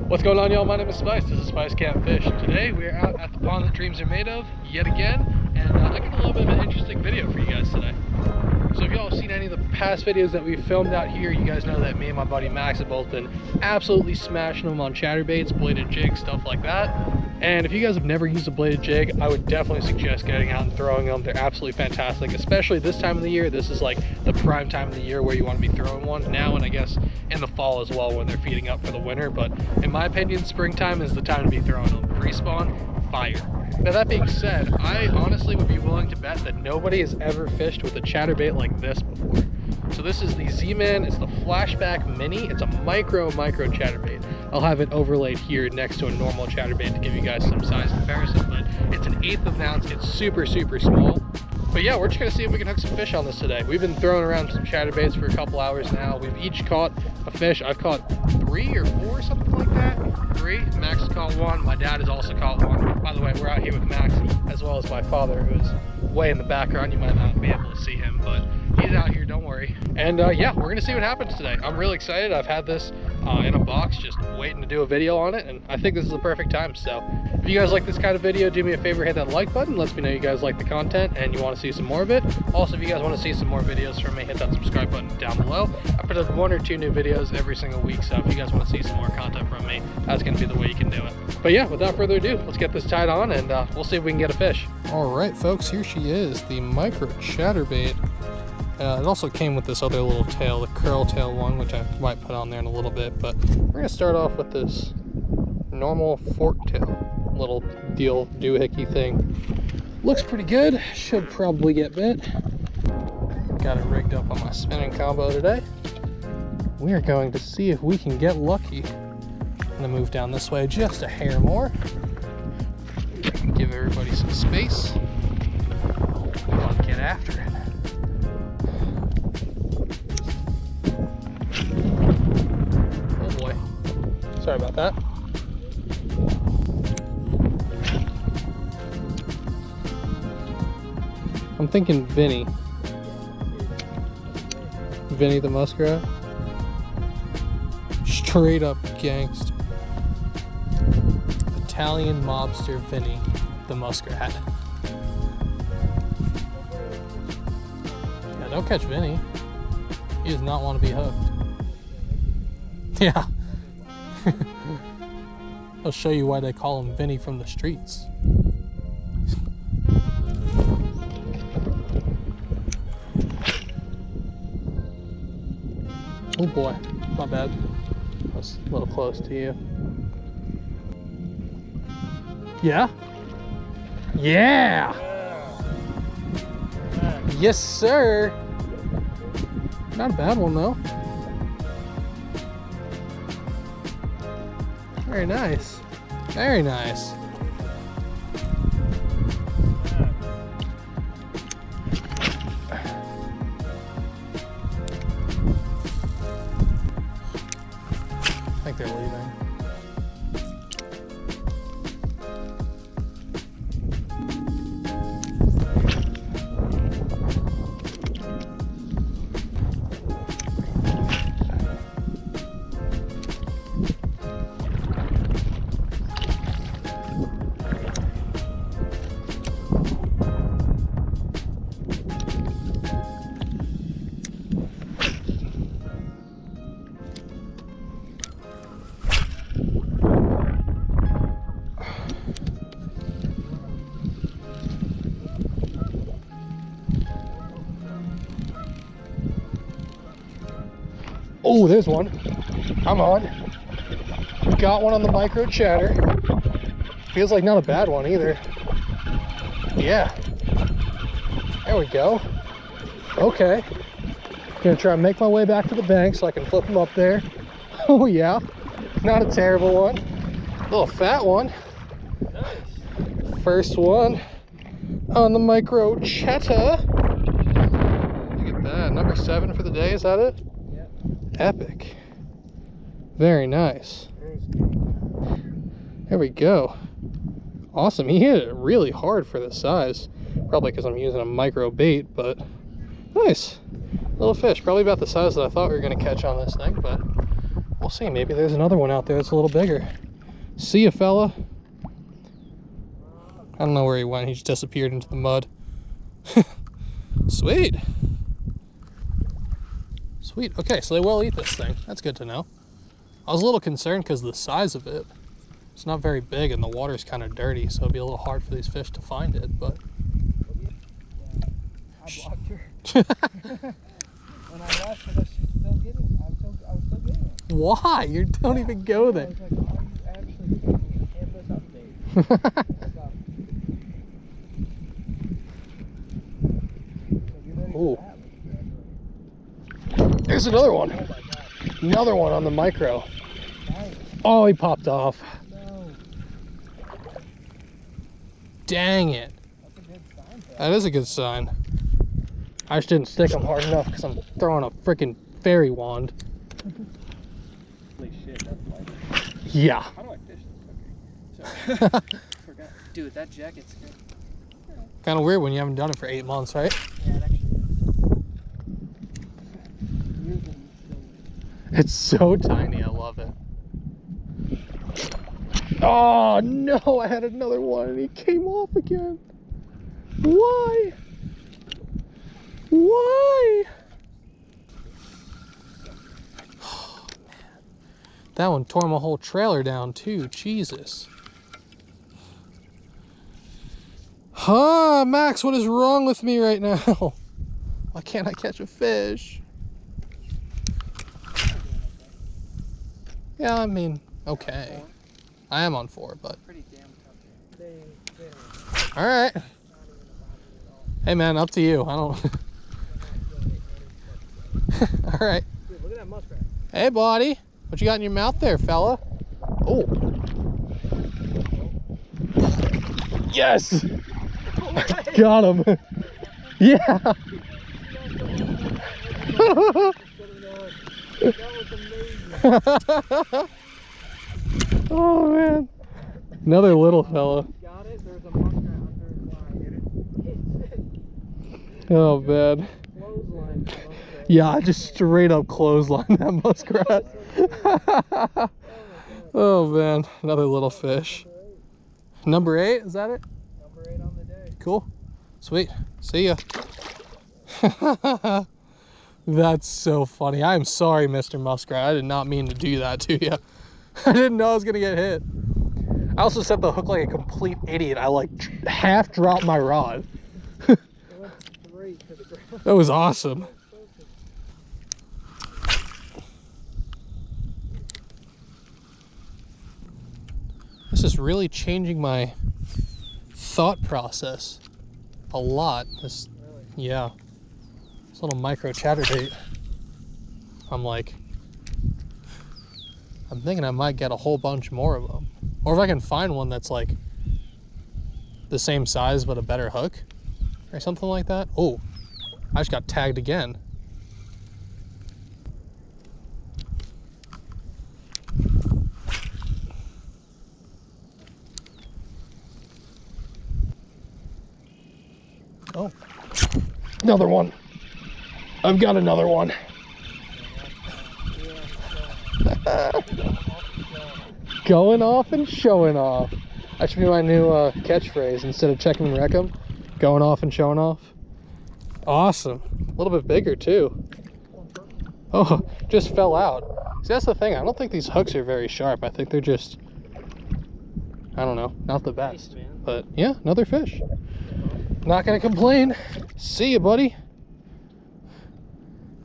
What's going on, y'all? My name is Spice. This is Spice Can't Fish. Today we are out at the pond that dreams are made of yet again, and I got a little bit of an interesting video for you guys today. So if y'all have seen any of the past videos that we've filmed out here, you guys know that me and my buddy Max have both been absolutely smashing them on chatterbaits, bladed jigs, stuff like that. And if you guys have never used a bladed jig, I would definitely suggest getting out and throwing them. They're absolutely fantastic, especially this time of the year. This is like the prime time of the year where you want to be throwing one now, and I guess in the fall as well when they're feeding up for the winter. But in my opinion, springtime is the time to be throwing them. Pre-spawn, fire. Now that being said, I honestly would be willing to bet that nobody has ever fished with a chatterbait like this before. So this is the Z-Man, it's the Flashback Mini. It's a micro chatterbait. I'll have it overlaid here next to a normal chatterbait to give you guys some size comparison, but it's an 1/8 of an ounce. It's super small. But yeah, we're just gonna see if we can hook some fish on this today. We've been throwing around some chatterbaits for a couple hours now. We've each caught a fish. I've caught 3 or 4, something like that. 3. Max has caught 1. My dad has also caught 1. By the way, we're out here with Max as well as my father, who is way in the background. You might not be able to see him, but he's out here, don't worry. And yeah, we're gonna see what happens today. I'm really excited. I've had this in a box just waiting to do a video on it, and I think this is the perfect time. So if you guys like this kind of video, do me a favor, hit that like button. Lets me know you guys like the content and you want to see some more of it. Also, if you guys want to see some more videos from me, hit that subscribe button down below. I put up 1 or 2 new videos every single week, so if you guys want to see some more content from me, that's going to be the way you can do it. But yeah, without further ado, let's get this tied on and we'll see if we can get a fish. All right, folks, here she is, the micro chatterbait. It also came with this other little tail, the curl tail one, which I might put on there in a little bit, but we're going to start off with this normal fork tail, little deal doohickey thing. Looks pretty good, should probably get bit. Got it rigged up on my spinning combo today. We are going to see if we can get lucky. I'm going to move down this way just a hair more. Give everybody some space. I'll get after it. Oh boy. Sorry about that. I'm thinking Vinny. Vinny the muskrat. Straight up gangster. Italian mobster Vinny the muskrat. Yeah, don't catch Vinny. He does not want to be hooked. Yeah. I'll show you why they call him Vinny from the streets. Oh boy, my bad. I was a little close to you. Yeah? Yeah! Yes, sir! Not a bad one, though. Very nice. Very nice. I think they're leaving. Oh, there's one. Come on. Got one on the micro chatter. Feels like not a bad one either. Yeah. There we go. Okay. Gonna try and make my way back to the bank so I can flip them up there. Oh yeah. Not a terrible one. Little fat one. Nice. First one on the micro chatter. Look at that. Number 7 for the day. Is that it? Epic. Very nice. There we go. Awesome. He hit it really hard for the size. Probably because I'm using a micro bait, but nice. Little fish. Probably about the size that I thought we were going to catch on this thing, but We'll see, maybe there's another one out there that's a little bigger. See ya, fella. I don't know where he went, he just disappeared into the mud. Sweet. Sweet, okay, so they will eat this thing. That's good to know. I was a little concerned because of the size of it. It's not very big and the water's kind of dirty, so it'd be a little hard for these fish to find it, but... I blocked her. When I left, I was still getting it. Why? You don't even go there. I was like, are you actually getting a campus update? Ooh. There's another one. Oh my God. Another one on the micro. Nice. Oh, he popped off. No. Dang it. That's a good sign. That is a good sign. I just didn't stick him hard enough because I'm throwing a freaking fairy wand. Holy shit, that's light. Yeah. How do I fish this? Okay. Sorry. Forgot. Dude, that jacket's good. Kind of weird when you haven't done it for 8 months, right? Yeah, it actually is. It's so tiny, I love it. Oh no, I had another one and he came off again. Why? Why? Oh, man. That one tore my whole trailer down too, Jesus. Huh, Max, what is wrong with me right now? Why can't I catch a fish? Yeah, I mean, okay. I am on 4, but... Pretty damn tough. All right. Hey, man, up to you. I don't... All right. Dude, look at that muskrat. Hey, buddy. What you got in your mouth there, fella? Oh. Yes! Got him. Yeah. That was amazing. Oh, man. Another little fella. Got it? There's a muskrat under his line. Oh, man. Clothesline muskrat. Yeah, I just straight up clotheslined that muskrat. Oh, man. Another little fish. Number 8, is that it? Number 8 on the day. Cool. Sweet. See ya. That's so funny. I'm sorry, Mr. Muskrat. I did not mean to do that to you. I didn't know I was going to get hit. I also set the hook like a complete idiot. I like half dropped my rod. It went straight to the ground. That was awesome. This is really changing my thought process a lot. This, yeah. This little micro chatterbait. I'm thinking I might get a whole bunch more of them. Or if I can find one that's like the same size but a better hook or something like that. Oh, I just got tagged again. Oh, another one. I've got another one. Going off and showing off. That should be my new catchphrase instead of checking and wreck 'em. Going off and showing off. Awesome. A little bit bigger too. Oh, just fell out. See, that's the thing. I don't think these hooks are very sharp. I think they're just, I don't know, not the best. But yeah, another fish. Not gonna complain. See ya, buddy.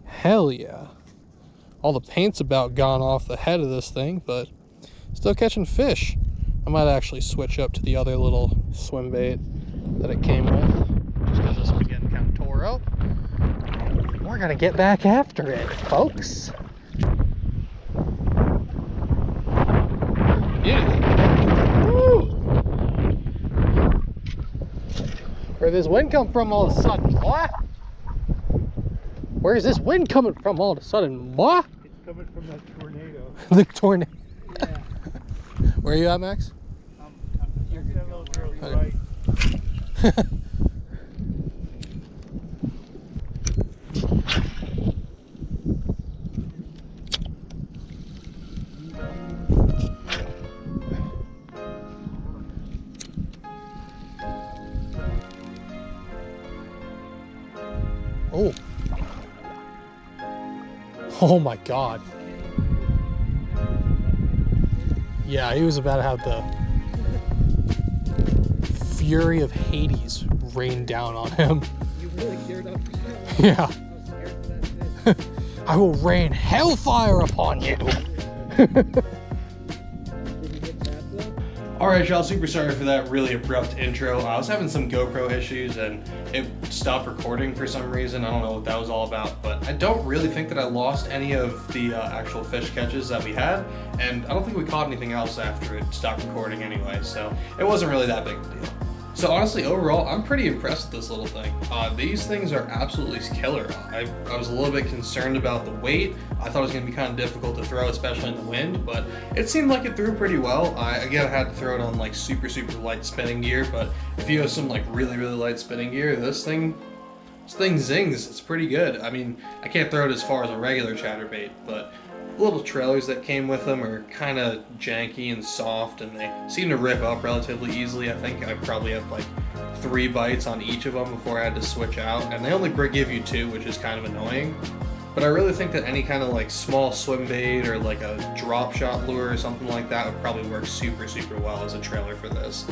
Hell yeah. All the paint's about gone off the head of this thing, but still catching fish. I might actually switch up to the other little swim bait that it came with, just because this one's getting kind of tore up. We're gonna get back after it, folks. Yeah. Woo! Where'd this wind come from all of a sudden, boy? Where's this wind coming from all of a sudden, boy? It's coming from that tornado. The tornado. Yeah. Where are you at, Max? You're good. Little girl, Okay. right. Oh. Oh my God. Yeah, he was about to have the fury of Hades rain down on him. You really geared up for that? Yeah. I was scared for that shit. I will rain hellfire upon you. Alright y'all, super sorry for that really abrupt intro. I was having some GoPro issues and it stopped recording for some reason. I don't know what that was all about, but I don't really think that I lost any of the actual fish catches that we had, and I don't think we caught anything else after it stopped recording anyway, so it wasn't really that big of a deal. So honestly, overall, I'm pretty impressed with this little thing. These things are absolutely killer. I was a little bit concerned about the weight. I thought it was going to be kind of difficult to throw, especially in the wind, but it seemed like it threw pretty well. Again, I had to throw it on like super light spinning gear, but if you have some like really light spinning gear, this thing zings. It's pretty good. I mean, I can't throw it as far as a regular chatterbait, but the little trailers that came with them are kind of janky and soft, and they seem to rip up relatively easily. I think I probably had like 3 bites on each of them before I had to switch out, and they only give you 2, which is kind of annoying. But I really think that any kind of like small swim bait or like a drop shot lure or something like that would probably work super well as a trailer for this.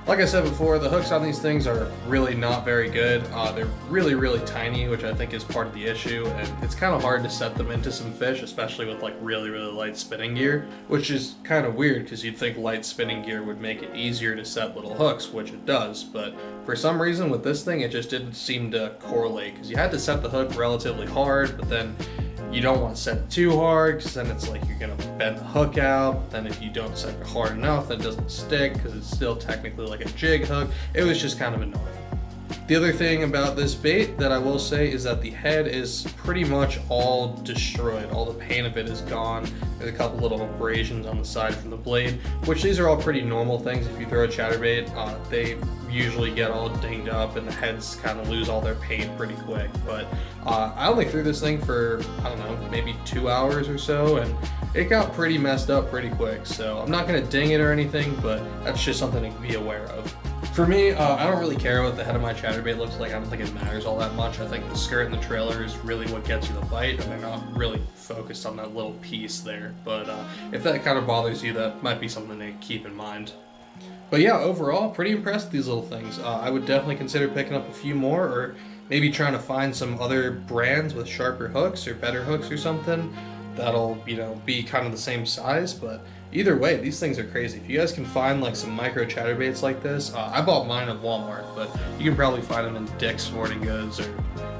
Like I said before, the hooks on these things are really not very good. They're really tiny, which I think is part of the issue, and it's kind of hard to set them into some fish, especially with like really light spinning gear, which is kind of weird because you'd think light spinning gear would make it easier to set little hooks, which it does, but for some reason with this thing it just didn't seem to correlate, because you had to set the hook relatively hard, but then you don't want to set it too hard because then it's like you're going to bend the hook out. Then if you don't set it hard enough, then it doesn't stick because it's still technically like a jig hook. It was just kind of annoying. The other thing about this bait that I will say is that the head is pretty much all destroyed. All the paint of it is gone. There's a couple little abrasions on the side from the blade, which these are all pretty normal things. If you throw a chatterbait, they usually get all dinged up and the heads kind of lose all their paint pretty quick. But I only threw this thing for, I don't know, maybe 2 hours or so, and it got pretty messed up pretty quick. So I'm not going to ding it or anything, but that's just something to be aware of. For me, I don't really care what the head of my chatterbait looks like. I don't think it matters all that much. I think the skirt and the trailer is really what gets you the bite, and they're not really focused on that little piece there. But if that kind of bothers you, that might be something to keep in mind. But yeah, overall, pretty impressed with these little things. I would definitely consider picking up a few more, or maybe trying to find some other brands with sharper hooks or better hooks or something that'll, you know, be kind of the same size. But either way, these things are crazy. If you guys can find like some micro chatterbaits like this, I bought mine at Walmart, but you can probably find them in Dick's Sporting Goods or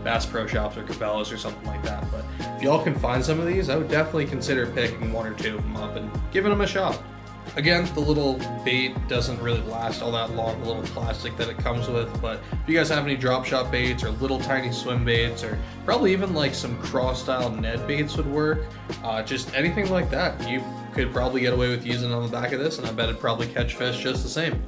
Bass Pro Shops or Cabela's or something like that. But if y'all can find some of these, I would definitely consider picking 1 or 2 of them up and giving them a shot. Again, the little bait doesn't really last all that long, the little plastic that it comes with, but if you guys have any drop shot baits or little tiny swim baits, or probably even like some cross style Ned baits would work, just anything like that, you could probably get away with using on the back of this, and I bet it'd probably catch fish just the same.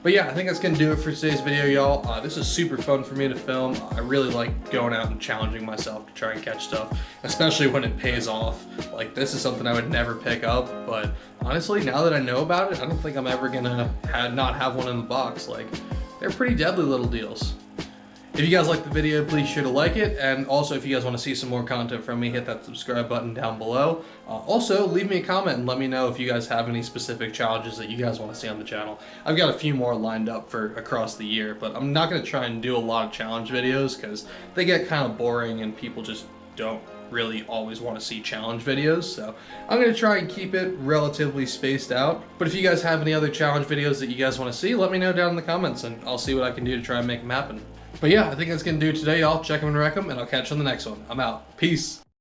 But yeah, I think that's gonna do it for today's video, y'all. This is super fun for me to film. I really like going out and challenging myself to try and catch stuff, especially when it pays off. Like, this is something I would never pick up, but honestly, now that I know about it, I don't think I'm ever gonna not have one in the box. Like, they're pretty deadly little deals. If you guys liked the video, please sure to like it, and also if you guys want to see some more content from me, hit that subscribe button down below. Also, leave me a comment and let me know if you guys have any specific challenges that you guys want to see on the channel. I've got a few more lined up for across the year, but I'm not going to try and do a lot of challenge videos because they get kind of boring and people just don't really always want to see challenge videos, so I'm going to try and keep it relatively spaced out. But if you guys have any other challenge videos that you guys want to see, let me know down in the comments and I'll see what I can do to try and make them happen. But yeah, I think that's going to do it today, y'all. Check them and wreck them, and I'll catch you on the next one. I'm out. Peace.